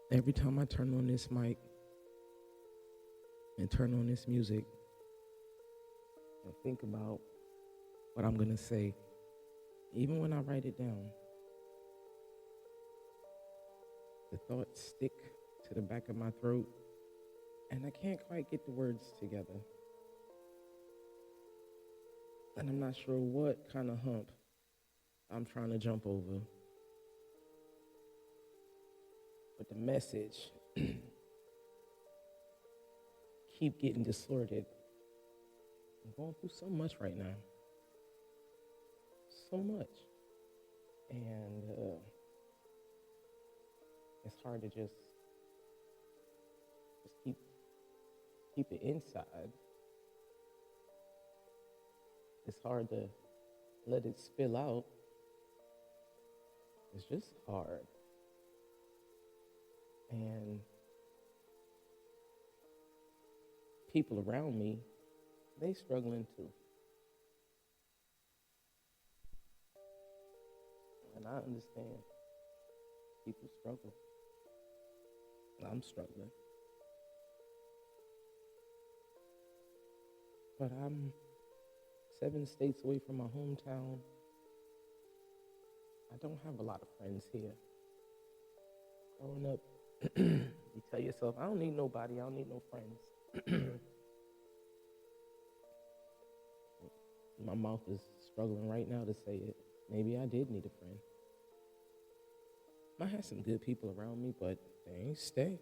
Every time I turn on this mic and turn on this music and think about what I'm going to say, even when I write it down, the thoughts stick to the back of my throat and I can't quite get the words together. And I'm not sure what kind of hump I'm trying to jump over. But the message keep getting distorted. I'm going through so much right now. So much. And it's hard to just keep it inside. It's hard to let it spill out. It's just hard. And people around me, they struggling too. And I understand people struggle. I'm struggling. But I'm 7 states away from my hometown. I don't have a lot of friends here. Growing up, you tell yourself, I don't need nobody, I don't need no friends. My mouth is struggling right now to say it. Maybe I did need a friend. I had some good people around me, but they ain't stay.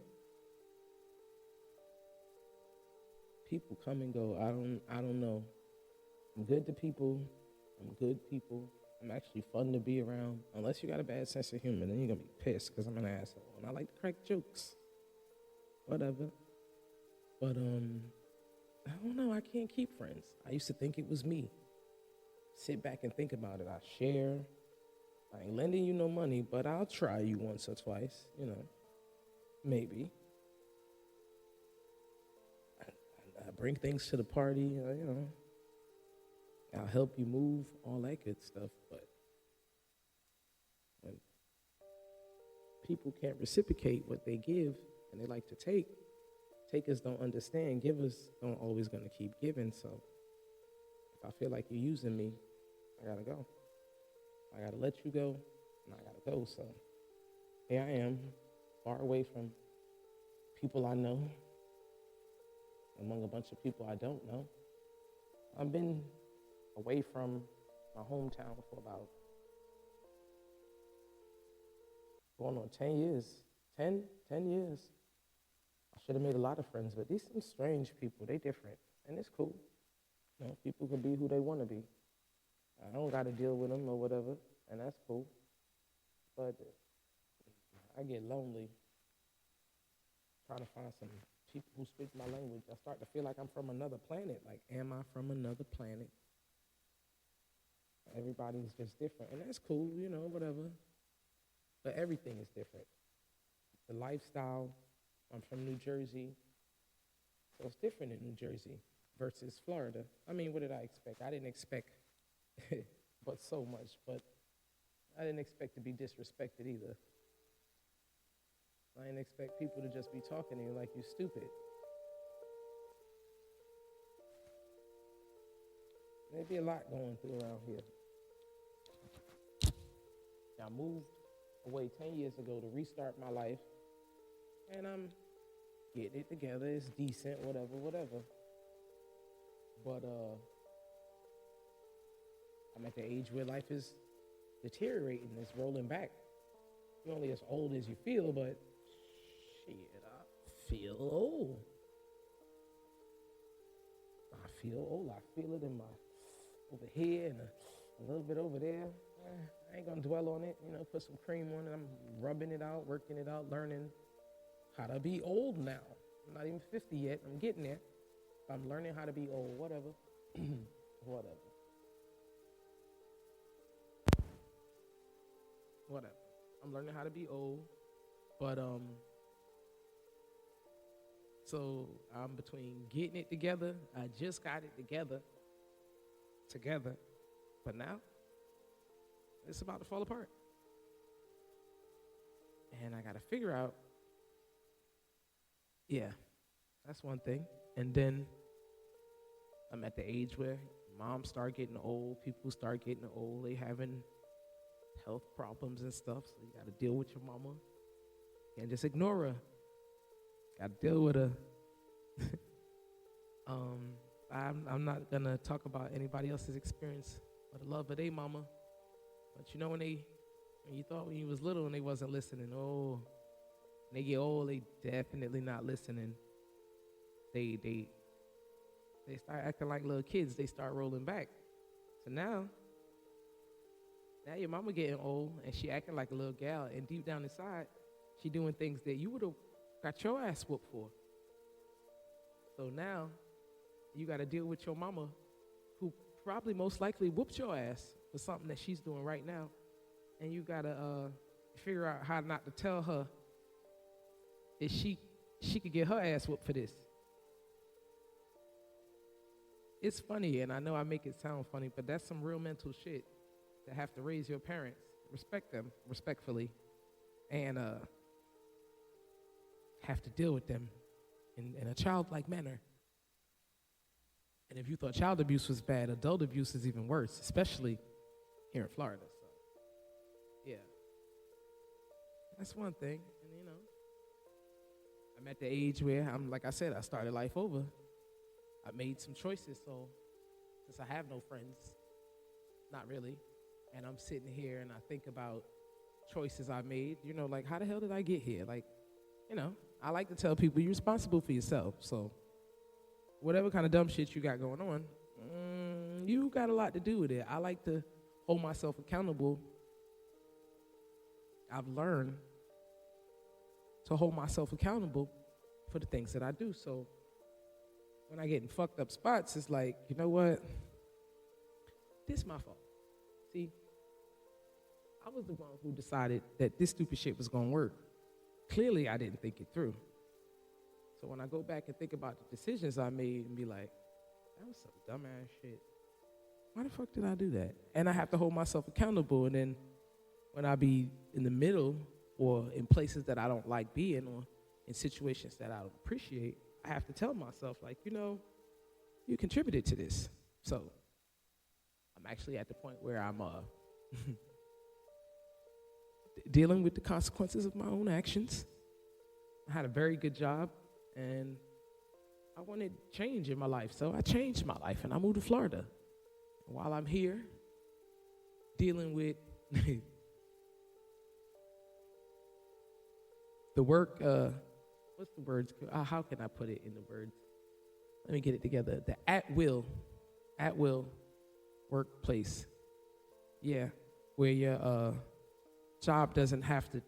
People come and go. I don't know. I'm good to people. I'm good people. I'm actually fun to be around. Unless you got a bad sense of humor, then you're gonna be pissed because I'm an asshole. And I like to crack jokes. Whatever. But I don't know, I can't keep friends. I used to think it was me. Sit back and think about it. I share. I ain't lending you no money, but I'll try you once or twice, maybe. I bring things to the party, I'll help you move, all that good stuff. But when people can't reciprocate what they give and they like to take, takers don't understand, givers don't always gonna keep giving. So if I feel like you're using me, I gotta go. I gotta let you go, and I gotta go. So here I am, far away from people I know, among a bunch of people I don't know. I've been away from my hometown for about going on 10 years. 10 years. I should have made a lot of friends, but these some strange people. They different, and it's cool. People can be who they want to be. I don't got to deal with them or whatever, and that's cool. But I get lonely trying to find some people who speak my language. I start to feel like I'm from another planet. Like, am I from another planet? Everybody's just different, and that's cool, whatever. But everything is different. The lifestyle, I'm from New Jersey, so it's different in New Jersey versus Florida. I mean, what did I expect? I didn't expect but so much, but I didn't expect to be disrespected either. I didn't expect people to just be talking to you like you stupid. There'd be a lot going through around here. I moved away 10 years ago to restart my life, and I'm getting it together. It's decent, whatever. But I'm at the age where life is deteriorating. It's rolling back. You're only as old as you feel, but shit, I feel old. I feel it in my over here and a little bit over there. I ain't gonna dwell on it. Put some cream on it. I'm rubbing it out, working it out, learning how to be old now. I'm not even 50 yet. I'm getting there. I'm learning how to be old. Whatever. Whatever. I'm learning how to be old. But so I'm between getting it together. I just got it together. But now it's about to fall apart. And I got to figure out Yeah, that's one thing. And then I'm at the age where moms start getting old, people start getting old, they having health problems and stuff, so you got to deal with your mama. Can't just ignore her. Got to deal with her. um, I'm not gonna talk about anybody else's experience or the love of their mama, but you know when you thought when you was little and they wasn't listening, oh, when they get old, they definitely not listening. They start acting like little kids. They start rolling back. So now your mama getting old and she acting like a little gal, and deep down inside, she doing things that you would have got your ass whooped for. So now you got to deal with your mama, who probably most likely whooped your ass for something that she's doing right now, and you got to figure out how not to tell her that she could get her ass whooped for this. It's funny, and I know I make it sound funny, but that's some real mental shit to have to raise your parents. Respect them respectfully, and have to deal with them in a childlike manner. And if you thought child abuse was bad, adult abuse is even worse, especially here in Florida. So, yeah. That's one thing. And, I'm at the age where like I said, I started life over. I made some choices, so since I have no friends, not really, and I'm sitting here and I think about choices I made, like, how the hell did I get here? Like, I like to tell people you're responsible for yourself. So whatever kind of dumb shit you got going on, you got a lot to do with it. I like to hold myself accountable. I've learned to hold myself accountable for the things that I do. So when I get in fucked up spots, it's like, you know what? This is my fault. See, I was the one who decided that this stupid shit was going to work. Clearly, I didn't think it through. So when I go back and think about the decisions I made and be like, that was some dumbass shit. Why the fuck did I do that? And I have to hold myself accountable. And then when I be in the middle or in places that I don't like being, or in situations that I don't appreciate, I have to tell myself, like, you contributed to this. So I'm actually at the point where I'm dealing with the consequences of my own actions. I had a very good job, and I wanted change in my life. So I changed my life, and I moved to Florida. And while I'm here dealing with the work, what's the words? How can I put it in the words? Let me get it together. The at-will workplace. Yeah, where your job doesn't have to,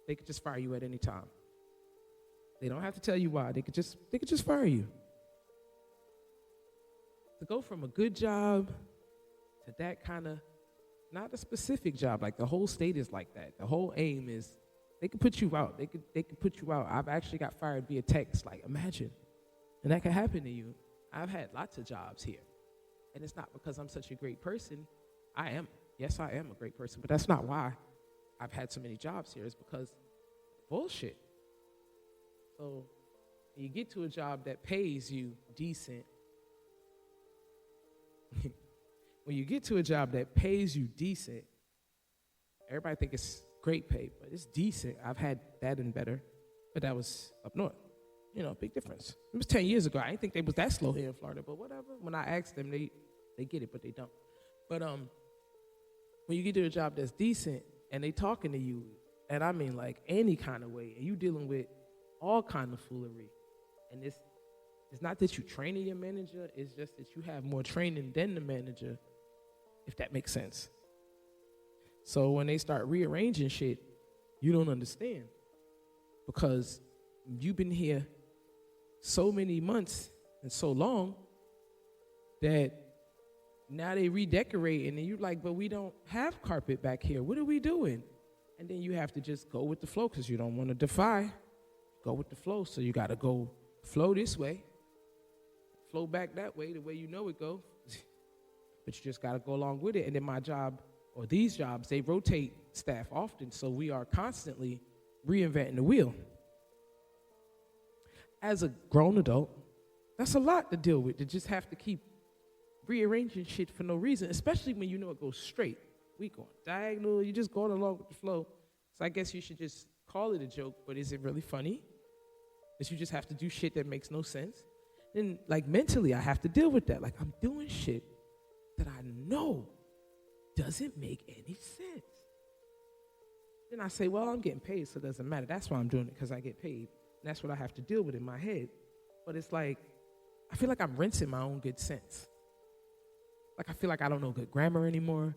they could just fire you at any time. They don't have to tell you why. They could just fire you. To go from a good job to that kind of, not a specific job, like the whole state is like that. The whole aim is they could put you out. They could put you out. I've actually got fired via text. Like, imagine. And that could happen to you. I've had lots of jobs here. And it's not because I'm such a great person. I am. Yes, I am a great person. But that's not why I've had so many jobs here. It's because bullshit. So you get to a job that pays you decent. When you get to a job that pays you decent, everybody think it's great pay, but it's decent. I've had that and better, but that was up north. Big difference. It was 10 years ago. I didn't think they was that slow here in Florida, but whatever. When I ask them, they get it, but they don't. But when you get to a job that's decent and they talking to you, and I mean like any kind of way, and you dealing with all kind of foolery, and it's not that you training your manager, it's just that you have more training than the manager, if that makes sense. So when they start rearranging shit, you don't understand, because you've been here so many months and so long that now they redecorating, and you're like, but we don't have carpet back here. What are we doing? And then you have to just go with the flow because you don't want to defy. Go with the flow. So you got to go flow this way, flow back that way, the way you know it go. But you just got to go along with it. And then my job, or these jobs, they rotate staff often, so we are constantly reinventing the wheel. as a grown adult, that's a lot to deal with, to just have to keep rearranging shit for no reason, especially when you know it goes straight. We going diagonal, you just going along with the flow. So I guess you should just call it a joke, but is it really funny? That you just have to do shit that makes no sense? Then, like, mentally, I have to deal with that. Like, I'm doing shit that I know doesn't make any sense. Then I say, well, I'm getting paid, so it doesn't matter. That's why I'm doing it, because I get paid. And that's what I have to deal with in my head. But it's like, I feel like I'm rinsing my own good sense. Like, I feel like I don't know good grammar anymore.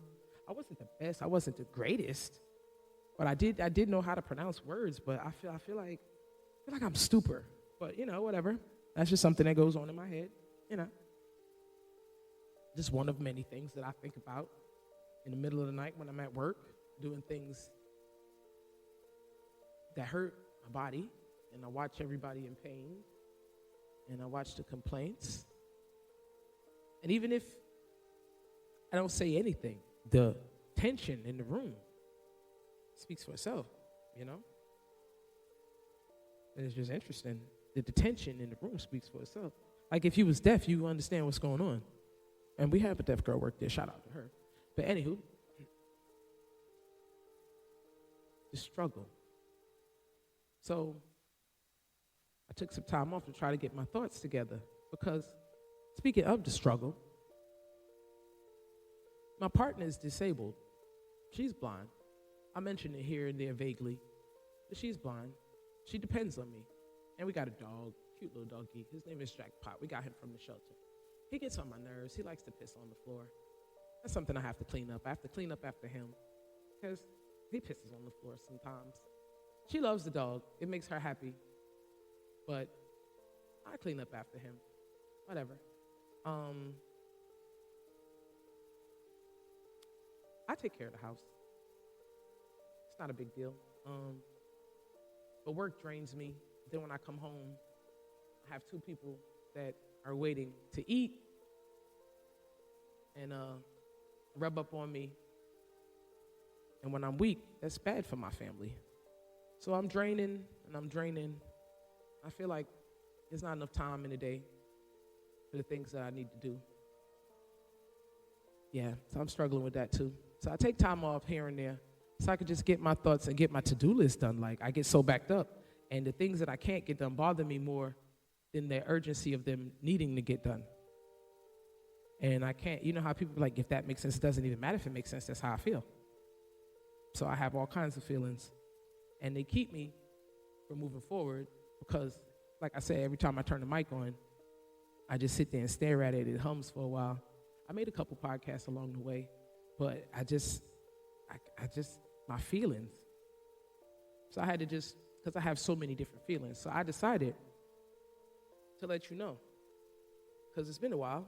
I wasn't the best. I wasn't the greatest. But I did know how to pronounce words, but I feel like I'm stupid. But, whatever. That's just something that goes on in my head, Just one of many things that I think about in the middle of the night when I'm at work, doing things that hurt my body, and I watch everybody in pain, and I watch the complaints. And even if I don't say anything, the tension in the room speaks for itself, And it's just interesting. The tension in the room speaks for itself. Like, if you was deaf, you understand what's going on. And we have a deaf girl work there. Shout out to her. But anywho, the struggle. So I took some time off to try to get my thoughts together, because speaking of the struggle, my partner is disabled. She's blind. I mentioned it here and there vaguely, but she's blind. She depends on me. And we got a dog, cute little doggy. His name is Jackpot. We got him from the shelter. He gets on my nerves. He likes to piss on the floor. That's something I have to clean up. I have to clean up after him, because he pisses on the floor sometimes. She loves the dog. It makes her happy. But I clean up after him. Whatever. I take care of the house. It's not a big deal. But work drains me. Then when I come home, I have two people that are waiting to eat and rub up on me. And when I'm weak, that's bad for my family. So I'm draining and I'm draining. I feel like there's not enough time in the day for the things that I need to do. Yeah, so I'm struggling with that too. So I take time off here and there so I can just get my thoughts and get my to-do list done. Like, I get so backed up, and the things that I can't get done bother me more than the urgency of them needing to get done. And I can't, you know how people are like, if that makes sense, it doesn't even matter if it makes sense, that's how I feel. So I have all kinds of feelings, and they keep me from moving forward because, like I said, every time I turn the mic on, I just sit there and stare at it. It hums for a while. I made a couple podcasts along the way, but I just, my feelings. So I had to just, because I have so many different feelings. So I decided to let you know, because it's been a while.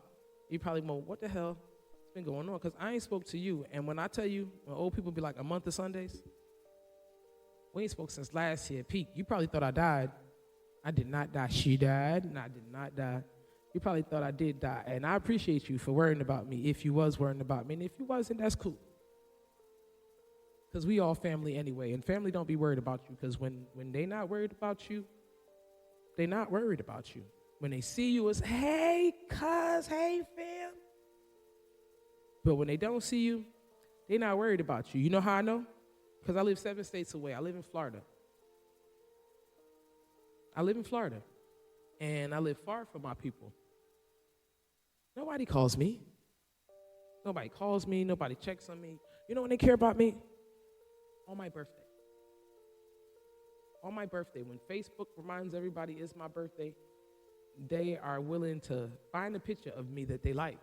You probably won't, what the hell has been going on? Because I ain't spoke to you. And when I tell you, when old people be like a month of Sundays, we ain't spoke since last year, peak. You probably thought I died. I did not die. She died, and I did not die. You probably thought I did die. And I appreciate you for worrying about me, if you was worrying about me. And if you wasn't, that's cool. Because we all family anyway. And family don't be worried about you, because when they not worried about you, they not worried about you. When they see you, it's, hey, cuz, hey, fam. But when they don't see you, they not worried about you. You know how I know? Because I live 7 states away. I live in Florida. And I live far from my people. Nobody calls me. Nobody calls me. Nobody checks on me. You know when they care about me? On my birthday. On my birthday, when Facebook reminds everybody it's my birthday, they are willing to find a picture of me that they like.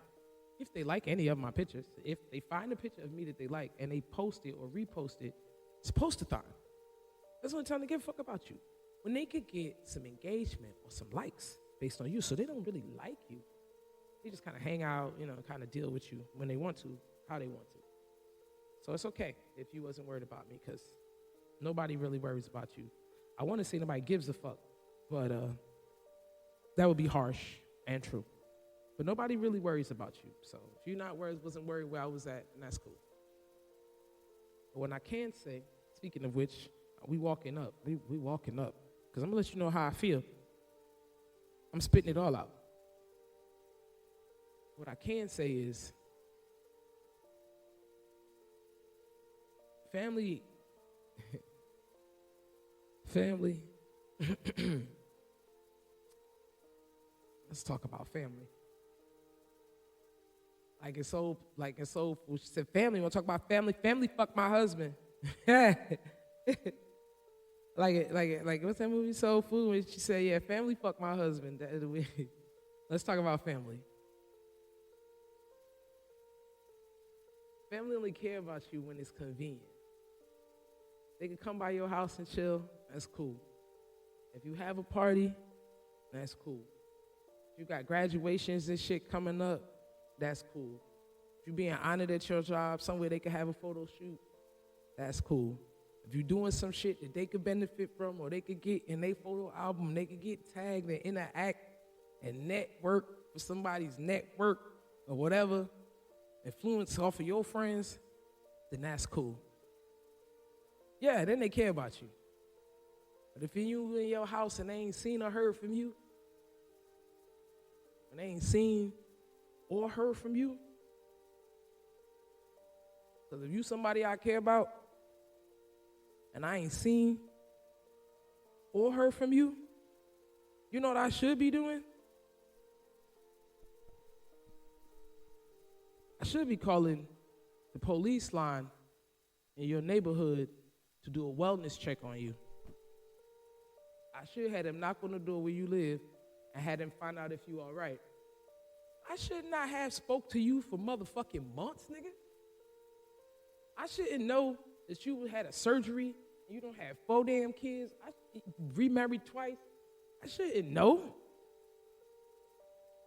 If they like any of my pictures, if they find a picture of me that they like and they post it or repost it, it's post-a-thon. That's the only time they give a fuck about you. When they could get some engagement or some likes based on you, so they don't really like you. They just kind of hang out, kind of deal with you when they want to, how they want to. So it's okay if you wasn't worried about me, because nobody really worries about you. I want to say nobody gives a fuck, but that would be harsh and true. But nobody really worries about you. So if you're not worried, wasn't worried where I was at, then that's cool. But what I can say, speaking of which, we walking up. We walking up. Because I'm going to let you know how I feel. I'm spitting it all out. What I can say is family, family, let's talk about family. Like it's so she said family, wanna talk about family? Family fuck my husband. like what's that movie Soul Food when she said, yeah, family fuck my husband. Let's talk about family. Family only care about you when it's convenient. They can come by your house and chill, that's cool. If you have a party, that's cool. If you got graduations and shit coming up, that's cool. If you're being honored at your job, somewhere they can have a photo shoot, that's cool. If you're doing some shit that they could benefit from or they could get in their photo album, they could get tagged and interact and network for somebody's network or whatever, influence off of your friends, then that's cool. Yeah, then they care about you. But if you in your house and they ain't seen or heard from you, and they ain't seen or heard from you, because if you somebody I care about, and I ain't seen or heard from you, you know what I should be doing? I should be calling the police line in your neighborhood to do a wellness check on you. I should have them knock on the door where you live and have them find out if you all right. I should not have spoke to you for motherfucking months, nigga. I shouldn't know that you had a surgery and you don't have 4 damn kids. I remarried twice. I shouldn't know.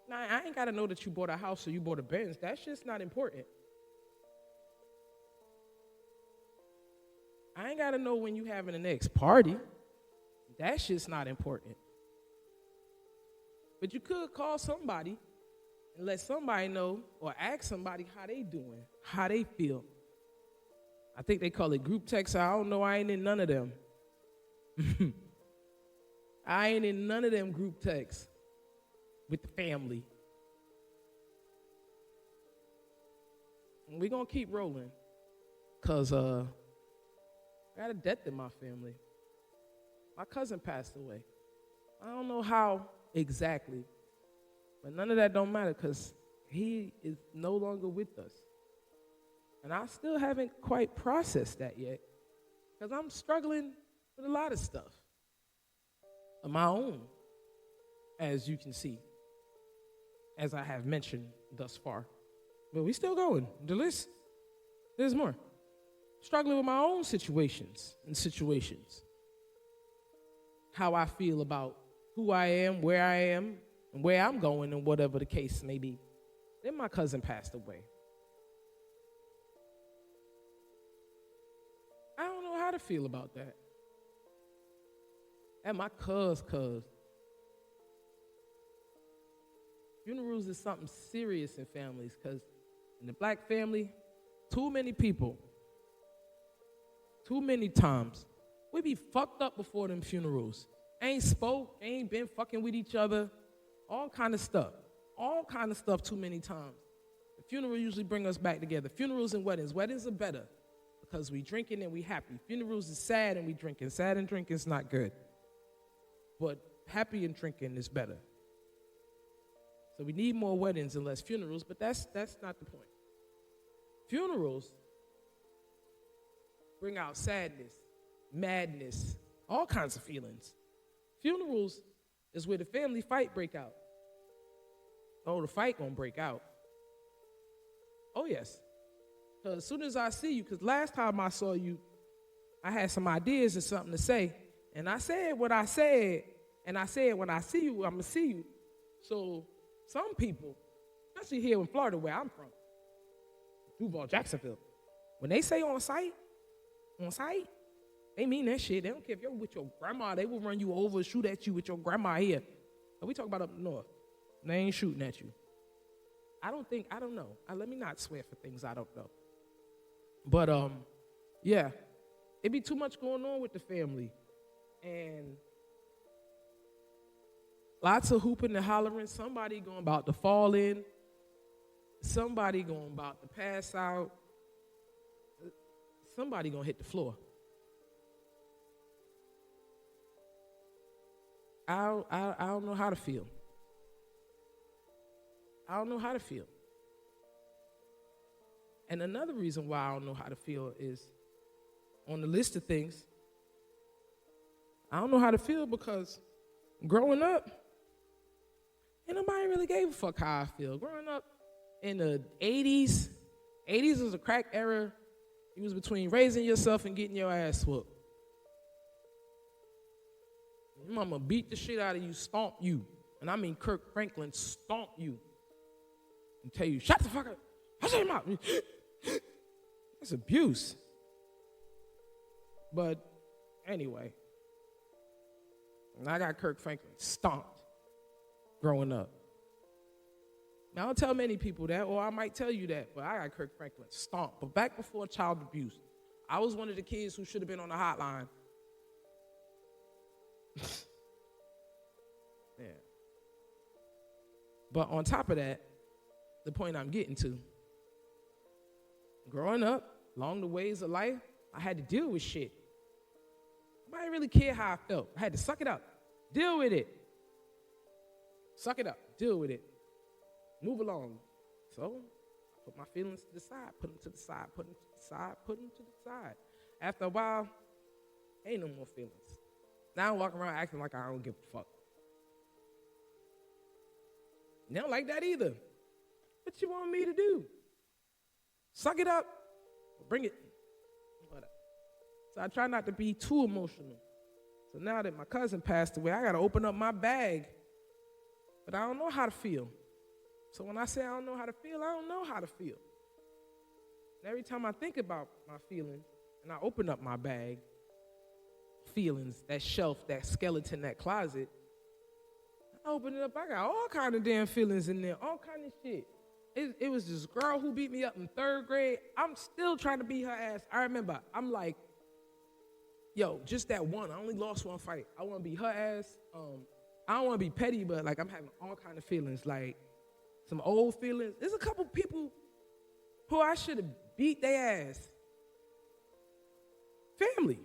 Now, I ain't got to know that you bought a house or you bought a Benz. That's just not important. I ain't got to know when you having the next party. That's just not important. But you could call somebody and let somebody know or ask somebody how they doing, how they feel. I think they call it group text. I don't know. I ain't in none of them. I ain't in none of them group texts with the family. And we're going to keep rolling because I got a death in my family. My cousin passed away. I don't know how exactly, but none of that don't matter because he is no longer with us. And I still haven't quite processed that yet because I'm struggling with a lot of stuff of my own, as you can see, as I have mentioned thus far. But we still going. The list, there's more. Struggling with my own situations. How I feel about who I am, and where I'm going, and whatever the case may be. Then my cousin passed away. I don't know how to feel about that. And my cuz. Funerals is something serious in families because in the black family, too many people, too many times, we be fucked up before them funerals. Ain't spoke, ain't been fucking with each other, all kind of stuff too many times. The funeral usually bring us back together. Funerals and weddings. Weddings are better because we drinking and we happy. Funerals is sad and we drinking. Sad and drinking is not good. But happy and drinking is better. So we need more weddings and less funerals, but that's not the point. Funerals bring out sadness, madness, all kinds of feelings. Funerals is where the family fight break out. Oh, the fight gonna break out. Oh, yes. Because as soon as I see you, because last time I saw you, I had some ideas and something to say, and I said what I said, and I said when I see you, I'm going to see you. So some people, especially here in Florida where I'm from, Duval, Jacksonville, when they say on site, they mean that shit. They don't care if you're with your grandma. They will run you over, shoot at you with your grandma here. But we talk about up north. They ain't shooting at you. I don't know. Let me not swear for things I don't know. But, yeah, it be too much going on with the family. And Lots of hooping and hollering. Somebody going about to fall in. Somebody going about to pass out. Somebody going to hit the floor. I don't know how to feel. I don't know how to feel. And another reason why I don't know how to feel is on the list of things, I don't know how to feel because growing up, ain't nobody really gave a fuck how I feel. Growing up in the 80s was a crack era. It was between raising yourself and getting your ass whooped. Your mama beat the shit out of you, stomp you. And I mean Kirk Franklin stomp you. And tell you, shut the fuck up. Shut your mouth. That's abuse. But anyway, I got Kirk Franklin stomped growing up. Now, I don't tell many people that, or I might tell you that, but I got Kirk Franklin stomped. But back before child abuse, I was one of the kids who should have been on the hotline. Yeah. But on top of that, the point I'm getting to, growing up, along the ways of life, I had to deal with shit. Nobody really cared how I felt. I had to suck it up, deal with it. Suck it up, deal with it. Move along. So I put my feelings to the side, put them to the side, put them to the side, put them to the side. After a while, ain't no more feelings. Now I walk around acting like I don't give a fuck. They don't like that either. What you want me to do? Suck it up, bring it. Whatever. So I try not to be too emotional. So now that my cousin passed away, I got to open up my bag. But I don't know how to feel. So when I say I don't know how to feel, I don't know how to feel. And every time I think about my feelings and I open up my bag, feelings, that shelf, that skeleton, that closet, I open it up, I got all kind of damn feelings in there, all kind of shit. It was this girl who beat me up in 3rd grade. I'm still trying to beat her ass. I remember, I'm like, yo, just that one. I only lost one fight. I want to beat her ass. I don't want to be petty, but like I'm having all kind of feelings, like some old feelings. There's a couple people who I should have beat their ass. Family.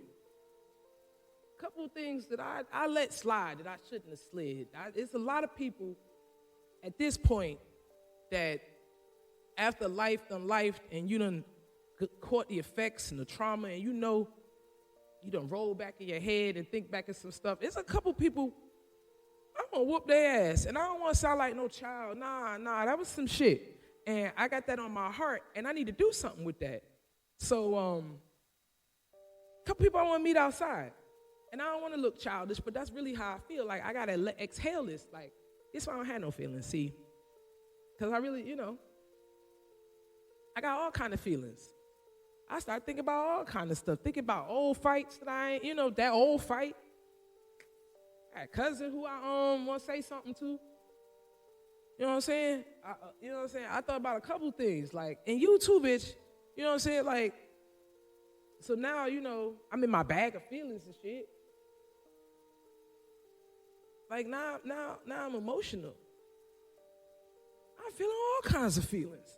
A couple of things that I let slide that I shouldn't have slid. It's a lot of people at this point that after life done life and you done caught the effects and the trauma and you know you done roll back in your head and think back at some stuff. There's a couple people, I'm gonna whoop their ass. And I don't want to sound like no child. Nah, that was some shit. And I got that on my heart, and I need to do something with that. So, a couple people I want to meet outside. And I don't want to look childish, but that's really how I feel. Like, I got to exhale this. Like, this why I don't have no feelings, see? Because I really, I got all kind of feelings. I start thinking about all kind of stuff. Thinking about old fights that I ain't, that old fight. I had a cousin who I want to say something to. You know what I'm saying? I thought about a couple things. Like, and you too, bitch. You know what I'm saying? Like, so now, I'm in my bag of feelings and shit. Like, now I'm emotional. I'm feeling all kinds of feelings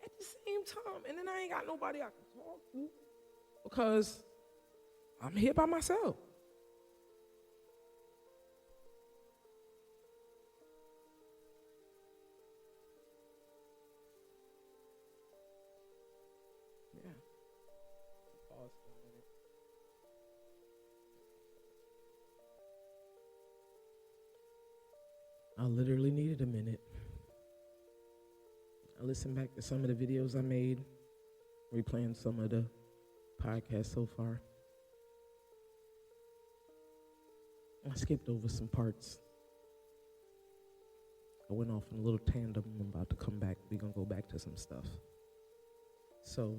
at the same time. And then I ain't got nobody I can talk to because I'm here by myself. Yeah. Pause for a minute. I literally needed a minute. I listened back to some of the videos I made, replaying some of the podcasts so far. I skipped over some parts. I went off in a little tandem. I'm about to come back. We're going to go back to some stuff. So,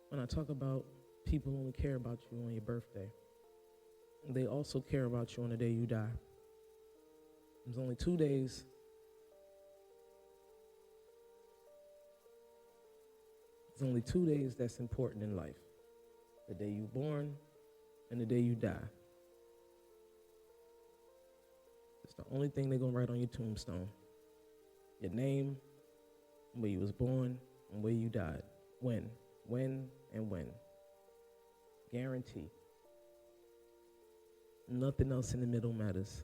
when I talk about people only care about you on your birthday, they also care about you on the day you die. There's only 2 days. There's only 2 days that's important in life. The day you're born and the day you die. It's the only thing they're going to write on your tombstone. Your name, where you was born, and where you died. When, and when. Guarantee. Nothing else in the middle matters.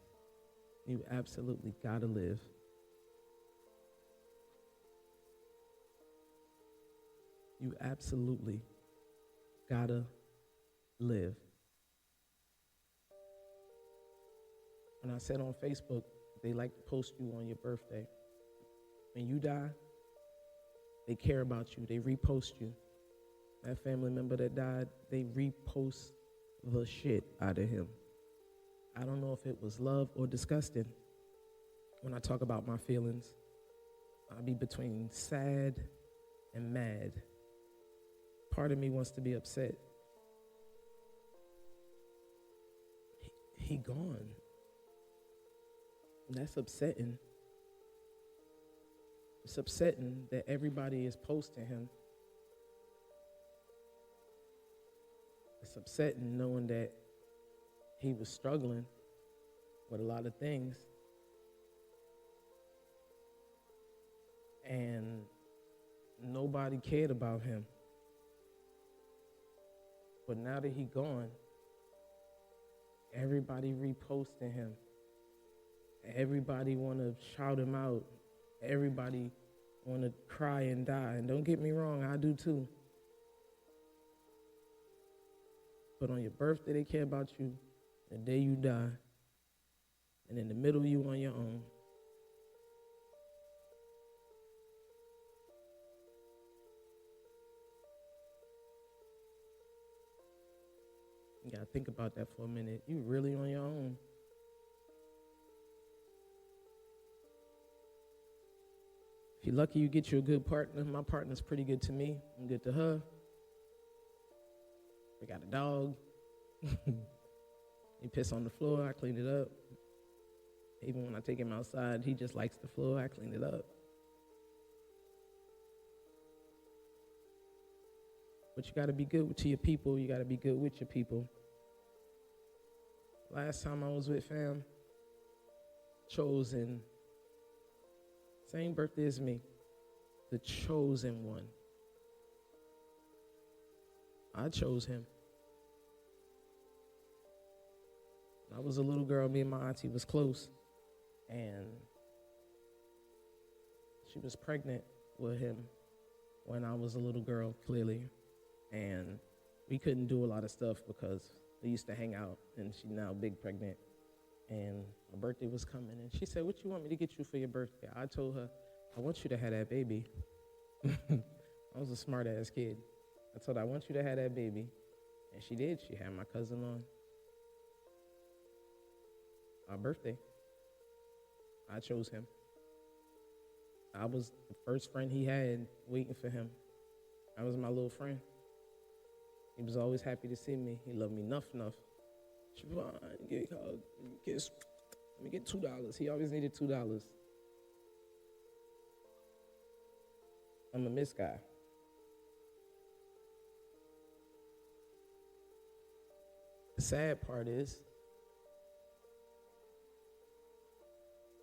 You absolutely gotta live. You absolutely gotta live. When I said on Facebook, they like to post you on your birthday. When you die, they care about you. They repost you. That family member that died, they repost the shit out of him. I don't know if it was love or disgusting. When I talk about my feelings, I'll be between sad and mad. Part of me wants to be upset. He gone. And that's upsetting. It's upsetting that everybody is posting him. It's upsetting knowing that he was struggling with a lot of things. And nobody cared about him. But now that he gone, everybody reposting him. Everybody want to shout him out. Everybody want to cry and die. And don't get me wrong, I do too. But on your birthday, they care about you. The day you die. And in the middle, you on your own. You gotta think about that for a minute. You really on your own. If you're lucky, you get you a good partner. My partner's pretty good to me. I'm good to her. We got a dog. He piss on the floor, I clean it up. Even when I take him outside, he just likes the floor, I clean it up. But you gotta be good to your people, you gotta be good with your people. Last time I was with fam, chosen, same birthday as me, the chosen one. I chose him. I was a little girl, me and my auntie was close, and she was pregnant with him when I was a little girl, clearly, and we couldn't do a lot of stuff because we used to hang out, and she's now big pregnant, and my birthday was coming, and she said, "What you want me to get you for your birthday?" I told her, "I want you to have that baby." I was a smart-ass kid. I told her, "I want you to have that baby," and she did. She had my cousin on our birthday. I chose him. I was the first friend he had waiting for him. I was my little friend. He was always happy to see me. He loved me enough. Siobhan, get a hug, kiss. Let me get $2. He always needed $2. I'm a miss guy. The sad part is,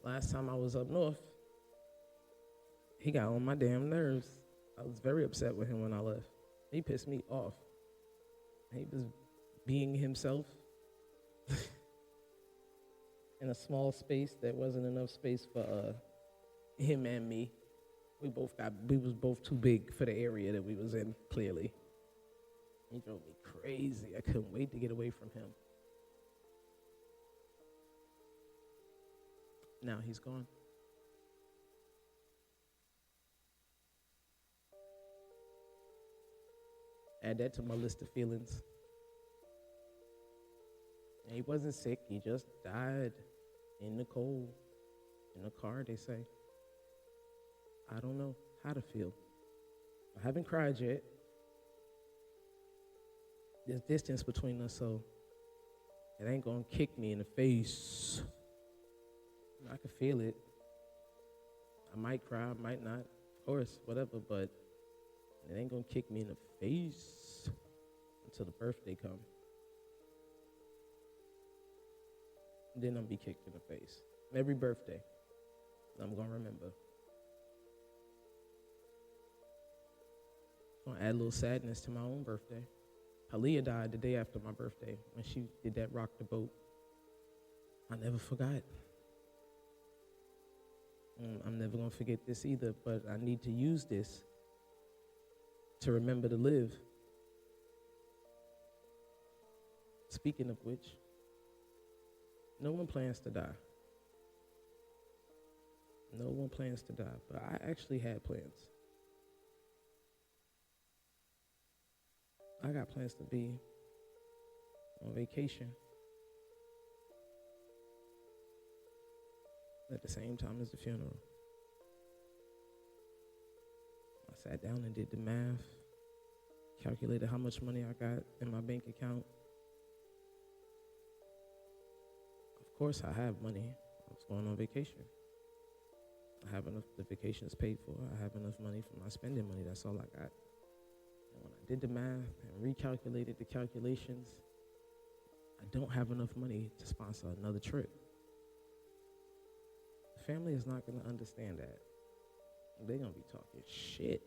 last time I was up north, he got on my damn nerves. I was very upset with him when I left. He pissed me off. He was being himself in a small space that wasn't enough space for him and me. We was both too big for the area that we was in, clearly. He drove me crazy. I couldn't wait to get away from him. Now he's gone. Add that to my list of feelings. And he wasn't sick, he just died in the cold, in a car, they say. I don't know how to feel. I haven't cried yet. There's distance between us, so it ain't gonna kick me in the face. I can feel it. I might cry, I might not, of course, whatever, but it ain't gonna kick me in the face until the birthday comes. Then I'm be kicked in the face. Every birthday, I'm going to remember. Going to add a little sadness to my own birthday. Aaliyah died the day after my birthday when she did that rock the boat. I never forgot. I'm never going to forget this either, but I need to use this to remember to live. Speaking of which, no one plans to die. No one plans to die, but I actually had plans. I got plans to be on vacation at the same time as the funeral. I sat down and did the math, calculated how much money I got in my bank account. Of course, I have money. I was going on vacation. I have enough, the vacation's paid for. I have enough money for my spending money. That's all I got. And when I did the math and recalculated the calculations, I don't have enough money to sponsor another trip. The family is not going to understand that. They're going to be talking shit.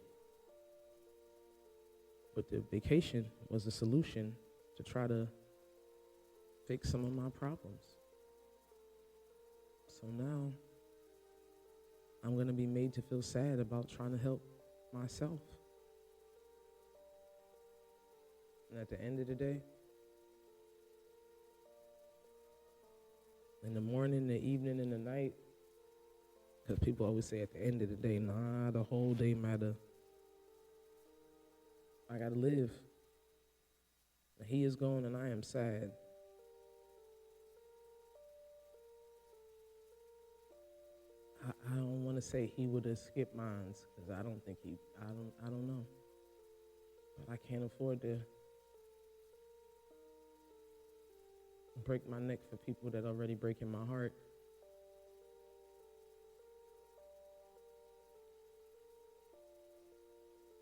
But the vacation was a solution to try to fix some of my problems. So now, I'm going to be made to feel sad about trying to help myself. And at the end of the day, in the morning, the evening, and the night, because people always say at the end of the day, nah, the whole day matter. I got to live. And he is gone and I am sad. I don't want to say he would have skipped mine, because I don't think I don't know. But I can't afford to break my neck for people that are already breaking my heart.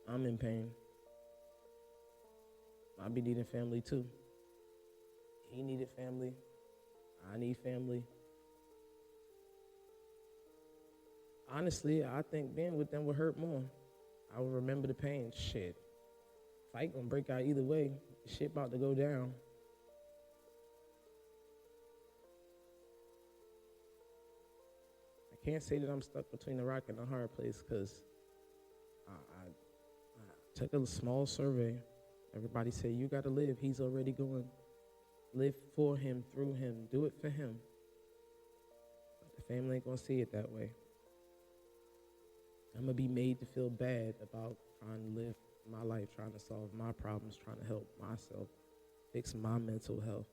I'm in pain. I be needing family too. He needed family. I need family. Honestly, I think being with them would hurt more. I would remember the pain. Shit. Fight gonna break out either way. Shit about to go down. I can't say that I'm stuck between the rock and the hard place, because I took a small survey. Everybody said, you gotta live. He's already going. Live for him, through him. Do it for him. But the family ain't gonna see it that way. I'm going to be made to feel bad about trying to live my life, trying to solve my problems, trying to help myself, fix my mental health.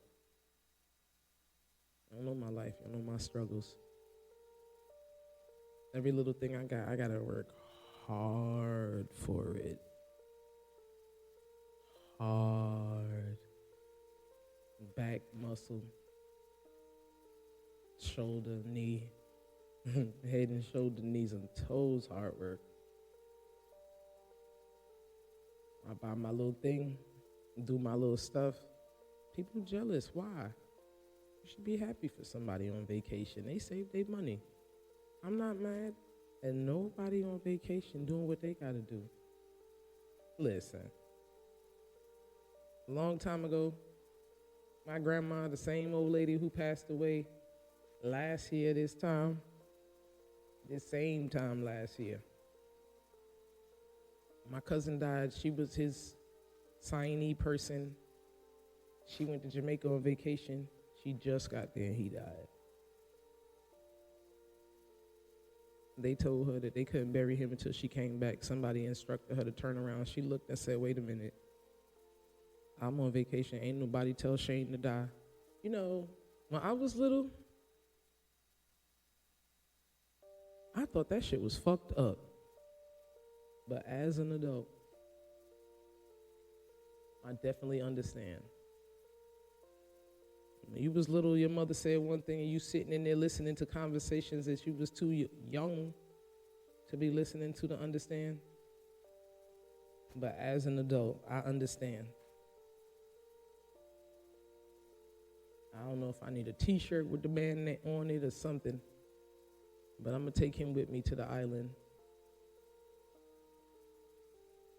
I don't know my life. I know my struggles. Every little thing I got to work hard for it. Hard. Back muscle, shoulder, knee. Head and shoulder, knees, and toes, hard work. I buy my little thing, do my little stuff. People jealous. Why? You should be happy for somebody on vacation. They save their money. I'm not mad at nobody on vacation doing what they got to do. Listen, a long time ago, my grandma, the same old lady who passed away last year this same time last year. My cousin died. She was his signee person. She went to Jamaica on vacation. She just got there and he died. They told her that they couldn't bury him until she came back. Somebody instructed her to turn around. She looked and said, wait a minute. I'm on vacation. Ain't nobody tell Shane to die. You know, when I was little, I thought that shit was fucked up. But as an adult, I definitely understand. When you was little, your mother said one thing and you sitting in there listening to conversations that you was too young to be listening to understand. But as an adult, I understand. I don't know if I need a t-shirt with the man on it or something, but I'm going to take him with me to the island.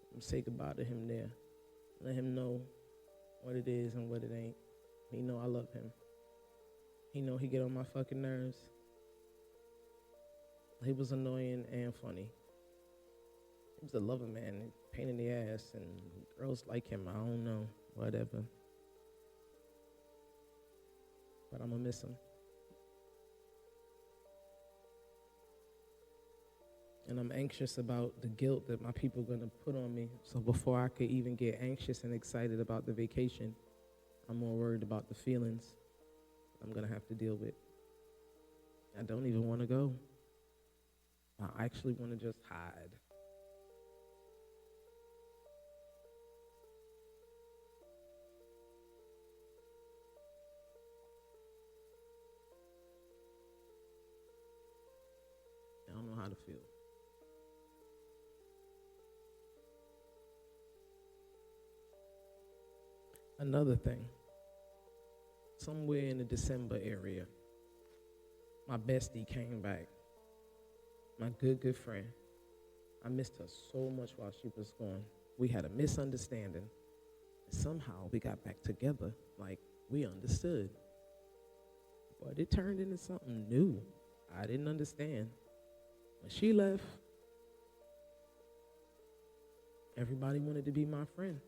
I'm going to say goodbye to him there. Let him know what it is and what it ain't. He know I love him. He know he get on my fucking nerves. He was annoying and funny. He was a loving man, pain in the ass, and girls like him. I don't know, whatever. But I'm gonna miss him. And I'm anxious about the guilt that my people are gonna put on me. So before I could even get anxious and excited about the vacation, I'm more worried about the feelings I'm gonna have to deal with. I don't even wanna go. I actually wanna just hide. I don't know how to feel. Another thing, somewhere in the December area, my bestie came back. My good friend. I missed her so much while she was gone. We had a misunderstanding. And somehow we got back together like we understood. But it turned into something new. I didn't understand. When she left, everybody wanted to be my friend.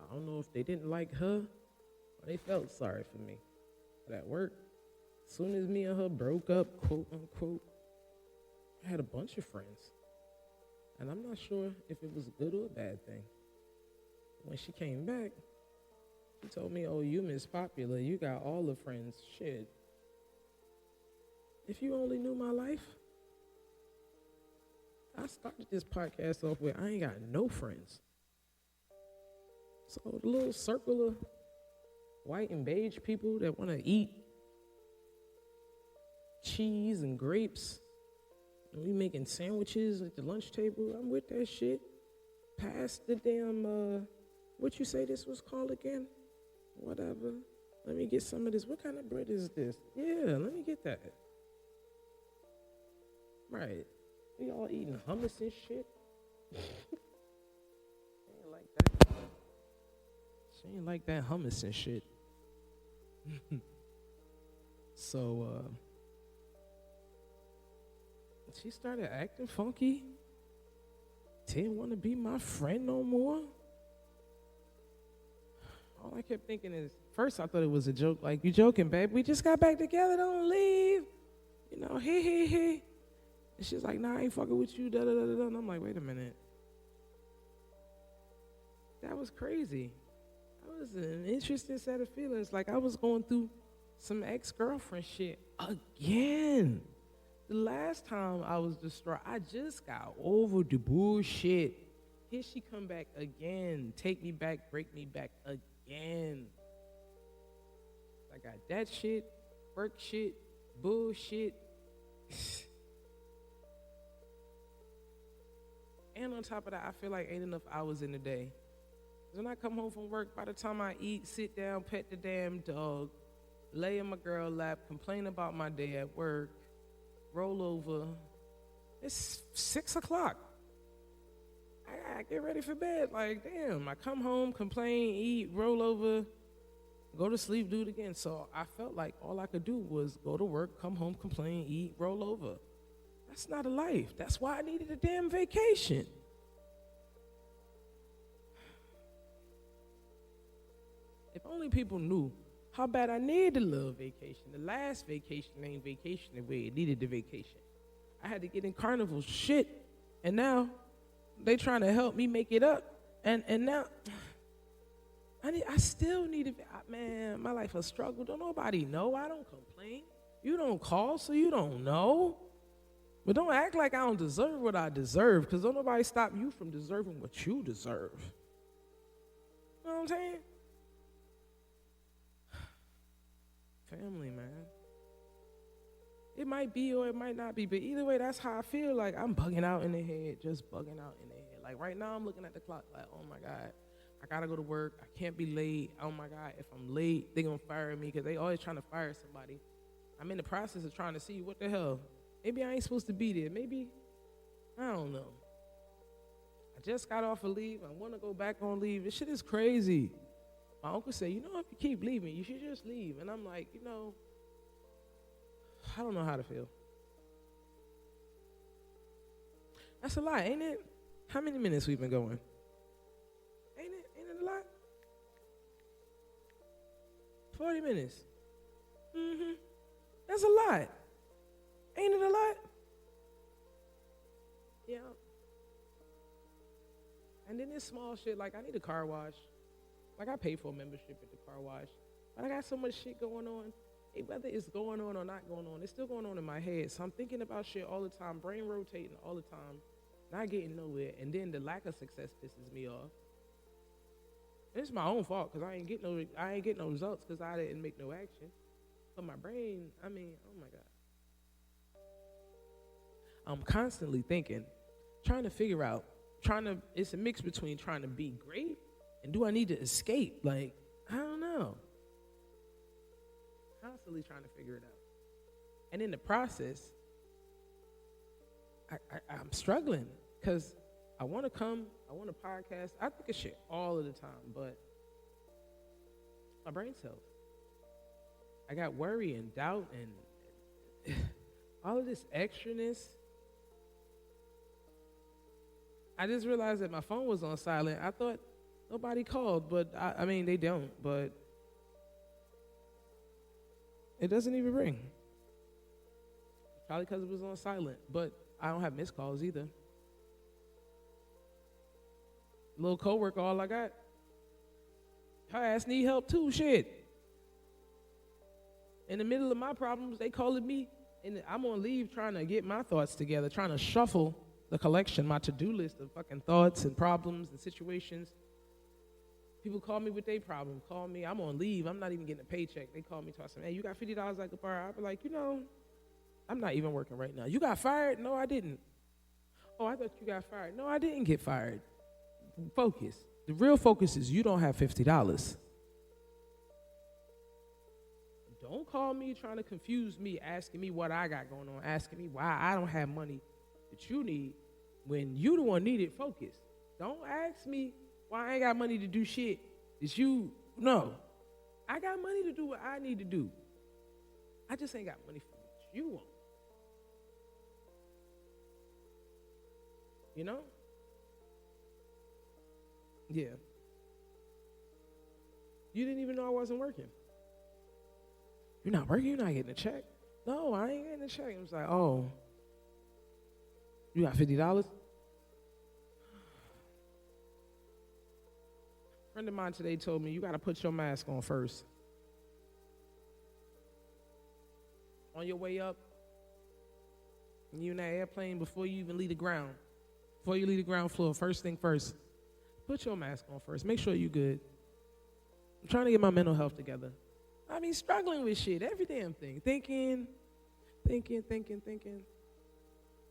I don't know if they didn't like her or they felt sorry for me. But at work, as soon as me and her broke up, quote unquote, I had a bunch of friends. And I'm not sure if it was a good or a bad thing. When she came back, she told me, oh, you Miss Popular, you got all the friends. Shit. If you only knew my life, I started this podcast off with I ain't got no friends. So the little circle of white and beige people that want to eat cheese and grapes, and we making sandwiches at the lunch table, I'm with that shit. Pass the damn, what you say this was called again? Whatever. Let me get some of this. What kind of bread is this? Yeah, let me get that. Right. We all eating hummus and shit. Ain't like that. She ain't like that hummus and shit. So, she started acting funky. Didn't want to be my friend no more. All I kept thinking is, first I thought it was a joke. Like, you joking, babe? We just got back together. Don't leave. You know, hey. And she's like, nah, I ain't fucking with you. Da-da-da-da-da. And I'm like, wait a minute. That was crazy. That was an interesting set of feelings. Like, I was going through some ex-girlfriend shit again. The last time I was distraught, I just got over the bullshit. Here she come back again. Take me back, break me back again. I got that shit, work shit, bullshit. And on top of that, I feel like ain't enough hours in the day. When I come home from work, by the time I eat, sit down, pet the damn dog, lay in my girl lap, complain about my day at work, roll over, it's 6 o'clock. I gotta get ready for bed. Like, damn, I come home, complain, eat, roll over, go to sleep, do it again. So I felt like all I could do was go to work, come home, complain, eat, roll over. That's not a life. That's why I needed a damn vacation. If only people knew how bad I needed a little vacation. The last vacation ain't vacation the way it needed the vacation. I had to get in carnival shit, and now they trying to help me make it up. And now I still need it. Man, my life a struggle. Don't nobody know. I don't complain. You don't call, so you don't know. But don't act like I don't deserve what I deserve, because don't nobody stop you from deserving what you deserve. You know what I'm saying? Family, man. It might be or it might not be, but either way, that's how I feel. Like, I'm bugging out in the head, just bugging out in the head. Like, right now, I'm looking at the clock like, oh, my God. I gotta go to work. I can't be late. Oh my God, if I'm late, they gonna fire me because they always trying to fire somebody. I'm in the process of trying to see what the hell. Maybe I ain't supposed to be there. Maybe, I don't know. I just got off of leave. I want to go back on leave. This shit is crazy. My uncle said, if you keep leaving, you should just leave. And I'm like, I don't know how to feel. That's a lot, ain't it? How many minutes we've been going? Ain't it a lot? 40 minutes. Mm-hmm. That's a lot. Ain't it a lot? Yeah. And then there's small shit, like I need a car wash. Like I pay for a membership at the car wash. But I got so much shit going on. Whether it's going on or not going on, it's still going on in my head. So I'm thinking about shit all the time, brain rotating all the time, not getting nowhere. And then the lack of success pisses me off. And it's my own fault because I ain't get no results because I didn't make no action. But my brain, oh my God. I'm constantly thinking, trying to figure out, it's a mix between trying to be great and do I need to escape? Like, I don't know. Constantly trying to figure it out. And in the process, I'm struggling because I want to podcast. I think of shit all of the time, but my brain's health. I got worry and doubt and all of this extraness. I just realized that my phone was on silent. I thought nobody called, but they don't, but it doesn't even ring. Probably because it was on silent, but I don't have missed calls either. Little coworker, all I got. Her ass need help too, shit. In the middle of my problems, they calling me, and I'm on leave trying to get my thoughts together, trying to shuffle the collection, my to-do list of fucking thoughts and problems and situations. People call me with their problem. Call me, I'm on leave. I'm not even getting a paycheck. They call me, talk to me, hey, you got $50 I could borrow? I'll be like, I'm not even working right now. You got fired? No, I didn't. Oh, I thought you got fired. No, I didn't get fired. Focus. The real focus is you don't have $50. Don't call me trying to confuse me, asking me what I got going on, asking me why I don't have money that you need when you the one needed focus. Don't ask me why I ain't got money to do shit that you know. I got money to do what I need to do. I just ain't got money for what you want. You know? Yeah. You didn't even know I wasn't working. You're not working? You're not getting a check? No, I ain't getting a check. I was like, oh, you got $50? A friend of mine today told me, you got to put your mask on first. On your way up, when you're in that airplane, before you even leave the ground, before you leave the ground floor, first thing first, put your mask on first. Make sure you're good. I'm trying to get my mental health together. I mean, struggling with shit, every damn thing. Thinking.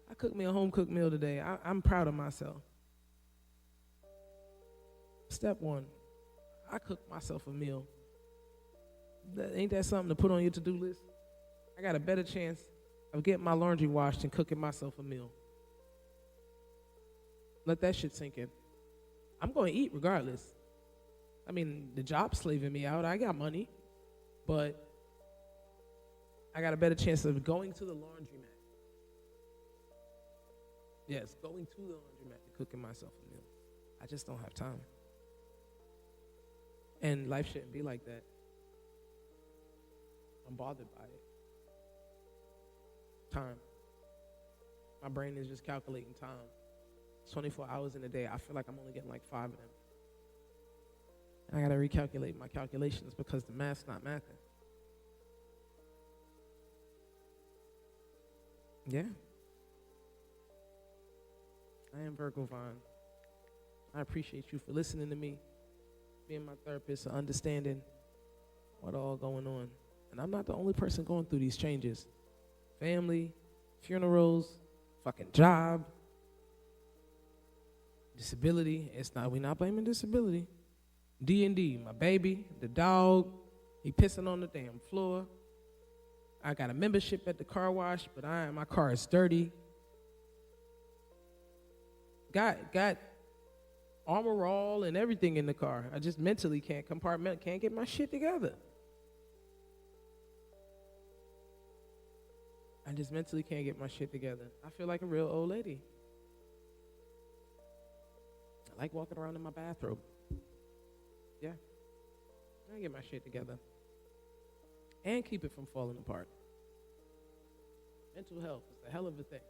I cooked me a home-cooked meal today. I'm proud of myself. Step one, I cooked myself a meal. Ain't that something to put on your to-do list? I got a better chance of getting my laundry washed and cooking myself a meal. Let that shit sink in. I'm going to eat regardless. I mean, the job's slaving me out. I got money. But I got a better chance of going to the laundromat. Yes, going to the laundromat and cooking myself a meal. I just don't have time. And life shouldn't be like that. I'm bothered by it. Time. My brain is just calculating time. 24 hours in a day. I feel like I'm only getting like 5 of them. I got to recalculate my calculations because the math's not mathing. Yeah. I am Virgo Vaughn. I appreciate you for listening to me, being my therapist, and understanding what all going on. And I'm not the only person going through these changes. Family, funerals, fucking job, disability. We're not blaming disability. D&D, my baby, the dog, he pissing on the damn floor. I got a membership at the car wash, but my car is dirty. Got armor all and everything in the car. I just mentally can't get my shit together. I just mentally can't get my shit together. I feel like a real old lady. I like walking around in my bathrobe. Yeah. I get my shit together. And keep it from falling apart. Mental health is a hell of a thing.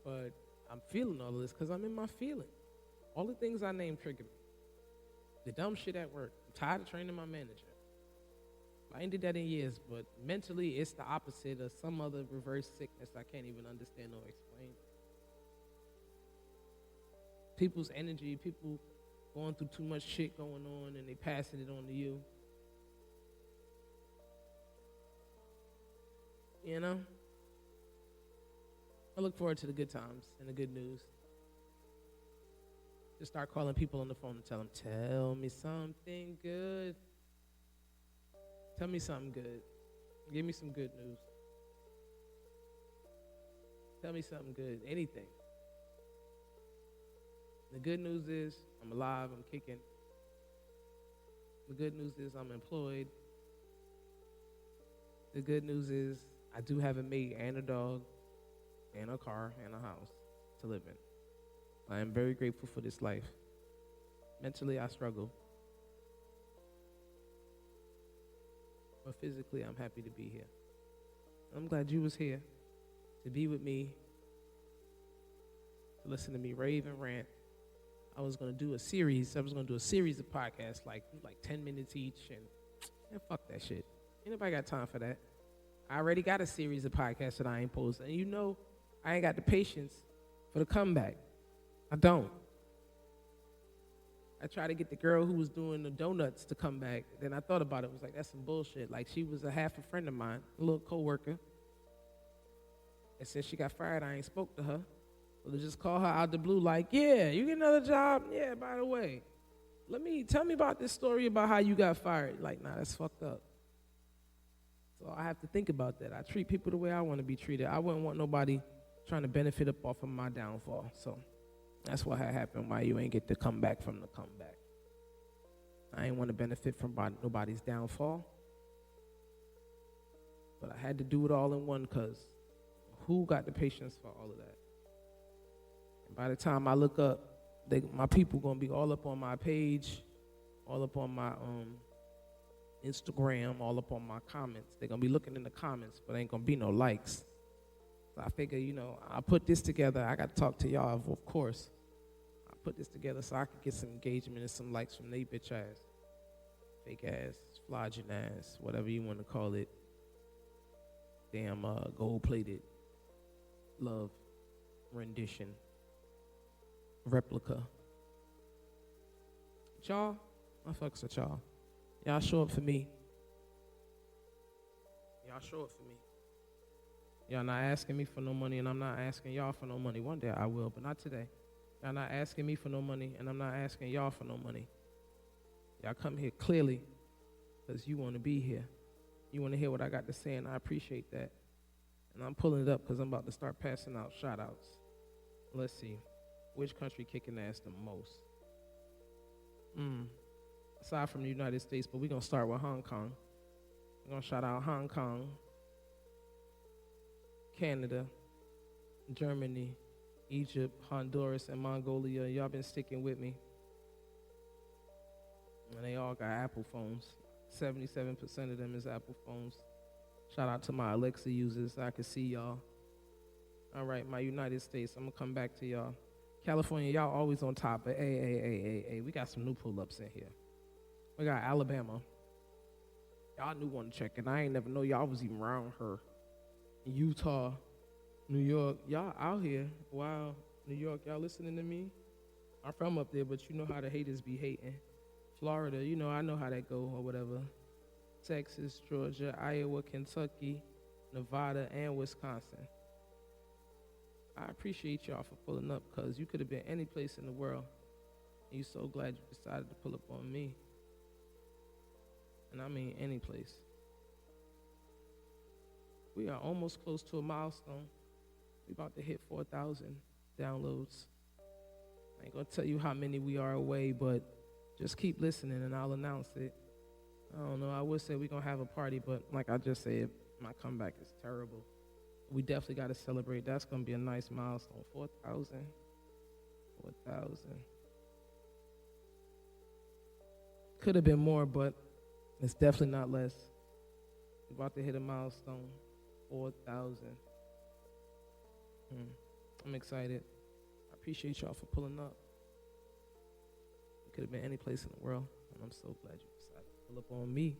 But I'm feeling all of this because I'm in my feeling. All the things I named trigger me. The dumb shit at work. I'm tired of training my manager. I ain't did that in years, but mentally it's the opposite of some other reverse sickness I can't even understand or explain. People's energy, people going through too much shit going on and they passing it on to you. You know? I look forward to the good times and the good news. Just start calling people on the phone and tell me something good. Tell me something good. Give me some good news. Tell me something good. Anything. The good news is I'm alive, I'm kicking. The good news is I'm employed. The good news is I do have a mate and a dog and a car and a house to live in. I am very grateful for this life. Mentally, I struggle. But physically, I'm happy to be here. I'm glad you was here to be with me, to listen to me rave and rant. I was going to do a series. of podcasts, like 10 minutes each, and fuck that shit. Ain't nobody got time for that. I already got a series of podcasts that I ain't posting. And you know, I ain't got the patience for the comeback. I don't. I tried to get the girl who was doing the donuts to come back. Then I thought about it. Was like, that's some bullshit. Like, she was a half a friend of mine, a little coworker. And since she got fired, I ain't spoke to her. So to just call her out the blue, like, yeah, you get another job? Yeah, by the way, tell me about this story about how you got fired. Like, nah, that's fucked up. So I have to think about that. I treat people the way I want to be treated. I wouldn't want nobody trying to benefit up off of my downfall. So that's what had happened, why you ain't get to come back from the comeback. I ain't want to benefit from nobody's downfall. But I had to do it all in one, because who got the patience for all of that? And by the time I look up, my people going to be all up on my page, all up on my Instagram, all up on my comments. They're going to be looking in the comments, but ain't going to be no likes. So I figure, I put this together. I got to talk to y'all, of course. I put this together so I could get some engagement and some likes from they bitch ass, fake ass, flogging ass, whatever you want to call it. Damn gold-plated love rendition replica. Y'all, I fucks with y'all. Y'all show up for me. Y'all show up for me. Y'all not asking me for no money, and I'm not asking y'all for no money. One day I will, but not today. Y'all not asking me for no money, and I'm not asking y'all for no money. Y'all come here clearly because you want to be here. You want to hear what I got to say, and I appreciate that. And I'm pulling it up because I'm about to start passing out shout-outs. Let's see. Which country kicking ass the most? Aside from the United States, but we're going to start with Hong Kong. We're going to shout out Hong Kong, Canada, Germany, Egypt, Honduras, and Mongolia. Y'all been sticking with me. And they all got Apple phones. 77% of them is Apple phones. Shout out to my Alexa users. I can see y'all. All right, my United States. I'm going to come back to y'all. California, y'all always on top. But hey, we got some new pull-ups in here. We got Alabama. Y'all new one to check, and I ain't never know y'all was even around her. Utah, New York, y'all out here. Wow, New York, y'all listening to me? I'm from up there, but you know how the haters be hating. Florida, I know how that go or whatever. Texas, Georgia, Iowa, Kentucky, Nevada, and Wisconsin. I appreciate y'all for pulling up, because you could have been any place in the world, And you're so glad you decided to pull up on me. And I mean any place. We are almost close to a milestone. We about to hit 4,000 downloads. I ain't gonna tell you how many we are away, but just keep listening and I'll announce it. I don't know, I would say we're gonna have a party, but like I just said, my comeback is terrible. We definitely gotta celebrate. That's gonna be a nice milestone. 4,000. 4,000. Could have been more, but it's definitely not less. We're about to hit a milestone. 4,000. I'm excited. I appreciate y'all for pulling up. It could have been any place in the world, and I'm so glad you decided to pull up on me.